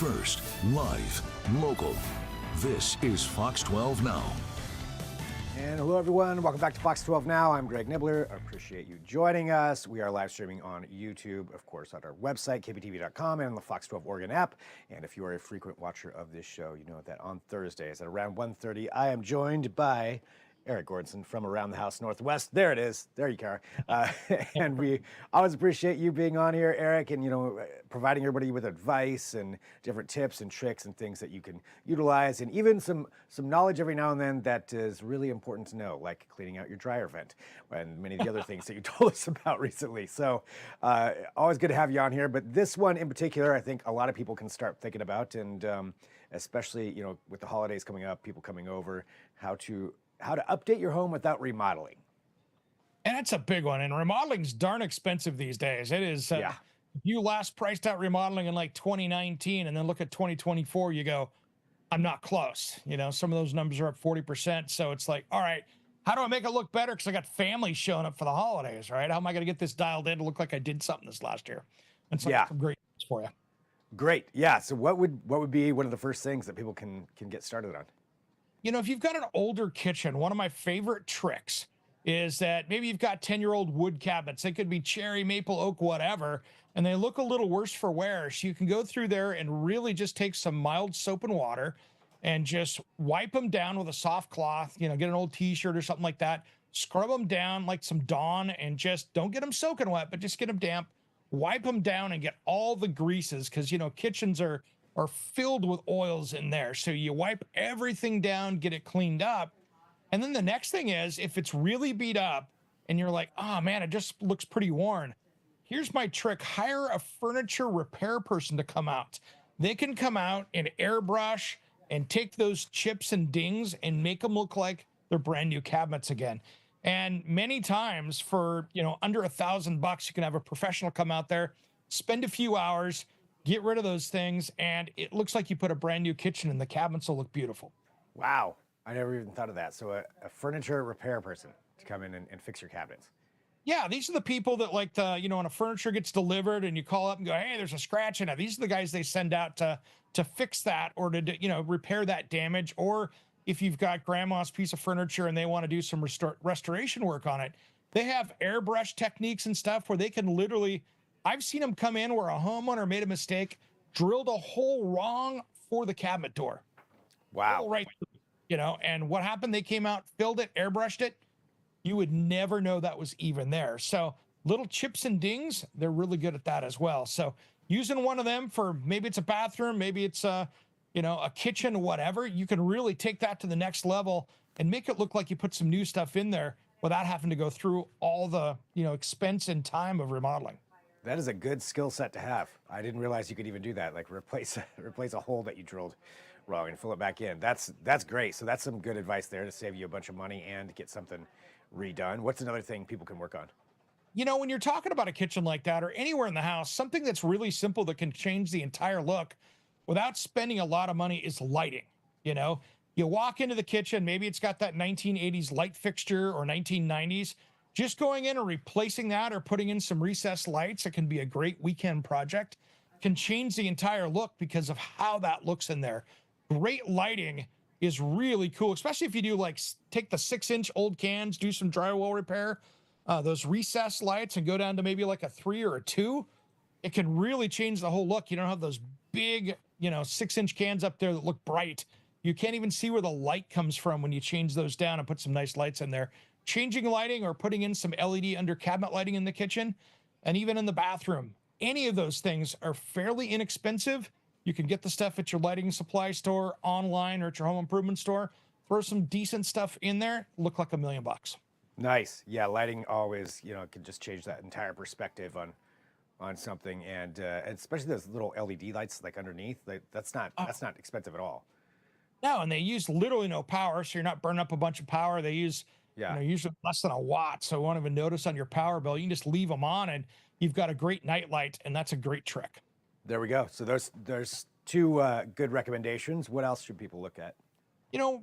First, live, local. This is Fox 12 Now. And hello, everyone. Welcome back to Fox 12 Now. I'm Greg Nibbler. I appreciate you joining us. We are live streaming on YouTube, of course, on our website, KPTV.com, and on the Fox 12 Oregon app. And if you are a frequent watcher of this show, you know that on Thursdays at around 1:30, I am joined by Eric Goranson from Around the House Northwest. There it is. There you are. And we always appreciate you being on here, Eric, and, providing everybody with advice and different tips and tricks and things that you can utilize, and even some knowledge every now and then that is really important to know, like cleaning out your dryer vent and many of the other things that you told us about recently. So always good to have you on here. But this one in particular, I think a lot of people can start thinking about, and especially, with the holidays coming up, people coming over, how to update your home without remodeling. And that's a big one. And remodeling's darn expensive these days. It is. Yeah. If you last priced out remodeling in like 2019 and then look at 2024, you go, I'm not close. Some of those numbers are up 40%. So it's like, all right, how do I make it look better? Because I got families showing up for the holidays, right? How am I going to get this dialed in to look like I did something this last year? And some great tips for you. Great. Yeah. So what would be one of the first things that people can get started on? If you've got an older kitchen, one of my favorite tricks is that maybe you've got 10-year-old wood cabinets. They could be cherry, maple, oak, whatever, and they look a little worse for wear. So you can go through there and really just take some mild soap and water and just wipe them down with a soft cloth, get an old t-shirt or something like that, scrub them down like some Dawn, and just don't get them soaking wet, but just get them damp, wipe them down and get all the greases, because, kitchens are filled with oils in there. So you wipe everything down, get it cleaned up. And then the next thing is, if it's really beat up and you're like, oh man, it just looks pretty worn, here's my trick. Hire a furniture repair person to come out. They can come out and airbrush and take those chips and dings and make them look like they're brand new cabinets again. And many times for, under $1,000, you can have a professional come out there, spend a few hours, get rid of those things, and it looks like you put a brand new kitchen and the cabinets will look beautiful. Wow. I never even thought of that. So a furniture repair person to come in and fix your cabinets. Yeah, these are the people that like to, when a furniture gets delivered and you call up and go, hey, there's a scratch in it. These are the guys they send out to fix that, or to, repair that damage. Or if you've got grandma's piece of furniture and they want to do some restoration work on it, they have airbrush techniques and stuff where they can literally, I've seen them come in where a homeowner made a mistake, drilled a hole wrong for the cabinet door. Wow. Right. And what happened? They came out, filled it, airbrushed it. You would never know that was even there. So little chips and dings, they're really good at that as well. So using one of them for, maybe it's a bathroom, maybe it's a kitchen, whatever, you can really take that to the next level and make it look like you put some new stuff in there without having to go through all the, expense and time of remodeling. That is a good skill set to have. I didn't realize you could even do that, like replace a hole that you drilled wrong and fill it back in. That's great. So that's some good advice there to save you a bunch of money and get something redone. What's another thing people can work on? When you're talking about a kitchen like that or anywhere in the house, something that's really simple that can change the entire look without spending a lot of money is lighting. You walk into the kitchen, maybe it's got that 1980s light fixture or 1990s. Just going in and replacing that or putting in some recessed lights, it can be a great weekend project, can change the entire look because of how that looks in there. Great lighting is really cool, especially if you do take the 6-inch old cans, do some drywall repair, those recessed lights, and go down to maybe like a 3 or a 2. It can really change the whole look. You don't have those big, 6-inch cans up there that look bright. You can't even see where the light comes from when you change those down and put some nice lights in there. Changing lighting or putting in some LED under cabinet lighting in the kitchen and even in the bathroom. Any of those things are fairly inexpensive. You can get the stuff at your lighting supply store, online, or at your home improvement store. Throw some decent stuff in there, look like $1 million. Nice. Yeah, lighting always, can just change that entire perspective on something, and especially those little LED lights like underneath. That's not expensive at all. No, and they use literally no power, so you're not burning up a bunch of power. They use usually less than a watt, so you won't even notice on your power bill. You can just leave them on, and you've got a great night light, and that's a great trick. There we go. So there's two good recommendations. What else should people look at?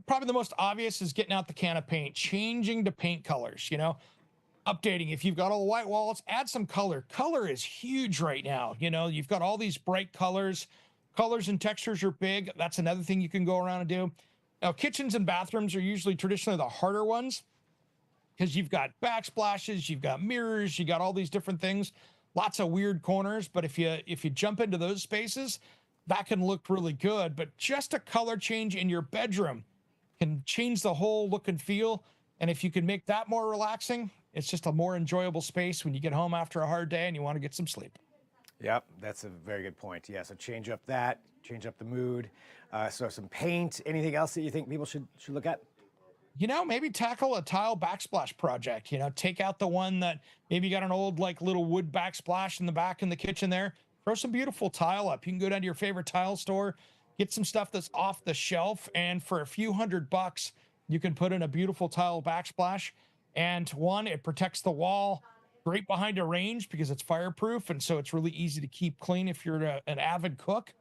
Probably the most obvious is getting out the can of paint, changing to paint colors, updating. If you've got all the white walls, add some color. Color is huge right now. You've got all these bright colors. Colors and textures are big. That's another thing you can go around and do. Now, kitchens and bathrooms are usually traditionally the harder ones because you've got backsplashes, you've got mirrors, you got all these different things, lots of weird corners. But if you jump into those spaces, that can look really good. But just a color change in your bedroom can change the whole look and feel. And if you can make that more relaxing, it's just a more enjoyable space when you get home after a hard day and you want to get some sleep. Yep, that's a very good point. Yeah, so change up the mood. So some paint. Anything else that you think people should look at? Maybe tackle a tile backsplash project. Take out the one that maybe got an old like little wood backsplash in the back in the kitchen there. Throw some beautiful tile up. You can go down to your favorite tile store, get some stuff that's off the shelf, and for a few $100, you can put in a beautiful tile backsplash. And one, it protects the wall great behind a range because it's fireproof, and so it's really easy to keep clean if you're an avid cook.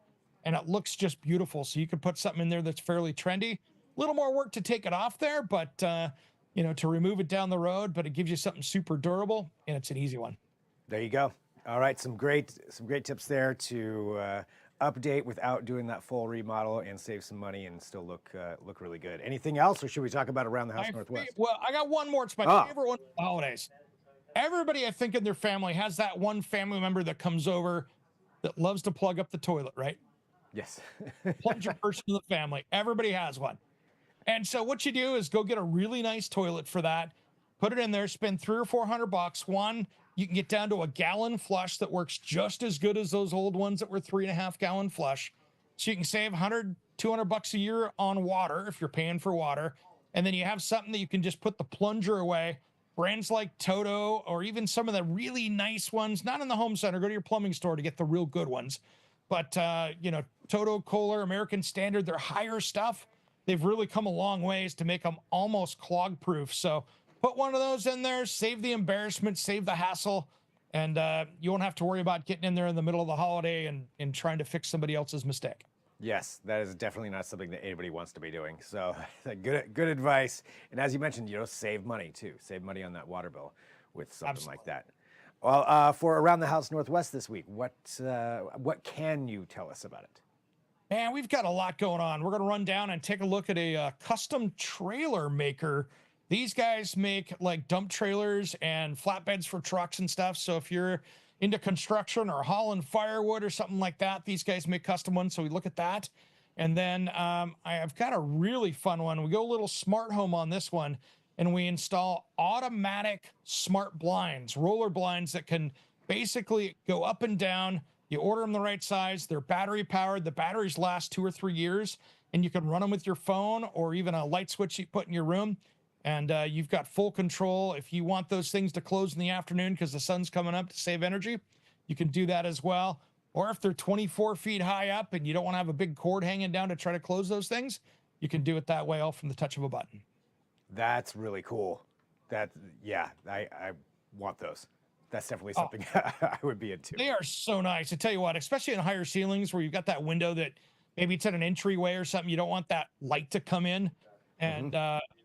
And it looks just beautiful. So you can put something in there that's fairly trendy. A little more work to take it off there, but to remove it down the road, but it gives you something super durable, and it's an easy one. There you go. All right, some great tips there to update without doing that full remodel and save some money and still look really good. Anything else, or should we talk about around the house Northwest? Well, I got one more. It's my favorite one for the holidays. Everybody, I think, in their family has that one family member that comes over that loves to plug up the toilet, right? Yes. Plunger person in the family. Everybody has one. And so what you do is go get a really nice toilet for that, put it in there, spend $300 or $400. One, you can get down to a gallon flush that works just as good as those old ones that were 3.5 gallon flush. So you can save $100, $200 a year on water if you're paying for water. And then you have something that you can just put the plunger away. Brands like Toto, or even some of the really nice ones, not in the home center, go to your plumbing store to get the real good ones. But, Toto, Kohler, American Standard, they're higher stuff. They've really come a long ways to make them almost clog proof. So put one of those in there, save the embarrassment, save the hassle, and you won't have to worry about getting in there in the middle of the holiday and trying to fix somebody else's mistake. Yes, that is definitely not something that anybody wants to be doing. So good advice. And as you mentioned, save money too. Save money on that water bill with something like that. Well, for Around the House Northwest this week, what can you tell us about it? Man, we've got a lot going on. We're going to run down and take a look at a custom trailer maker. These guys make like dump trailers and flatbeds for trucks and stuff. So if you're into construction or hauling firewood or something like that, these guys make custom ones. So we look at that. And then I've got a really fun one. We go a little smart home on this one, and we install automatic smart blinds, roller blinds that can basically go up and down. You order them the right size. They're battery powered. The batteries last 2 or 3 years, and you can run them with your phone or even a light switch you put in your room. And you've got full control. If you want those things to close in the afternoon because the sun's coming up to save energy, you can do that as well. Or if they're 24 feet high up and you don't want to have a big cord hanging down to try to close those things, you can do it that way all from the touch of a button. That's really cool. I want those. That's definitely something I would be into. They are so nice. I tell you what, especially in higher ceilings where you've got that window that maybe it's at an entryway or something. You don't want that light to come in. And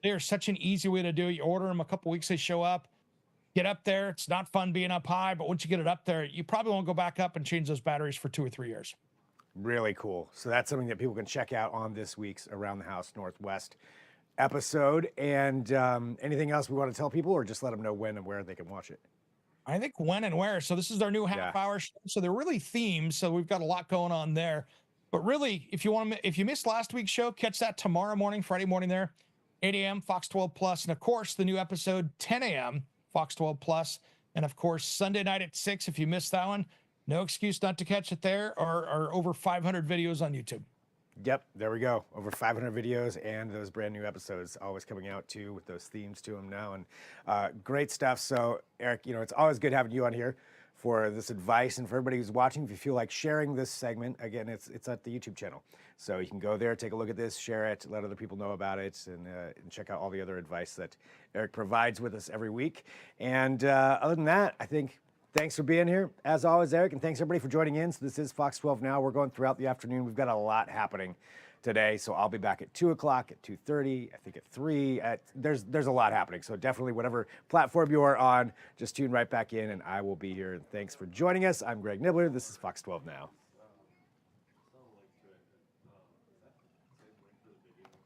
they are such an easy way to do it. You order them a couple weeks, they show up. Get up there. It's not fun being up high, but once you get it up there, you probably won't go back up and change those batteries for 2 or 3 years. Really cool. So that's something that people can check out on this week's Around the House Northwest episode. And anything else we want to tell people, or just let them know when and where they can watch it? I think when and where. So this is our new half-hour show. So they're really themed. So we've got a lot going on there. But really, if you missed last week's show, catch that tomorrow morning, Friday morning there, 8 a.m. Fox 12 Plus, and of course the new episode 10 a.m. Fox 12 Plus, and of course Sunday night at 6. If you missed that one, no excuse not to catch it there, or over 500 videos on YouTube. Yep, there we go. Over 500 videos and those brand new episodes always coming out too with those themes to them now, and great stuff. So Eric, it's always good having you on here for this advice, and for everybody who's watching, if you feel like sharing this segment, again, it's at the YouTube channel. So you can go there, take a look at this, share it, let other people know about it, and check out all the other advice that Eric provides with us every week. And other than that, I think thanks for being here, as always, Eric, and thanks everybody for joining in. So this is Fox 12 Now. We're going throughout the afternoon. We've got a lot happening today, so I'll be back at 2 o'clock, at 2:30, I think at 3. There's a lot happening, so definitely whatever platform you are on, just tune right back in, and I will be here. And thanks for joining us. I'm Greg Nibbler. This is Fox 12 Now.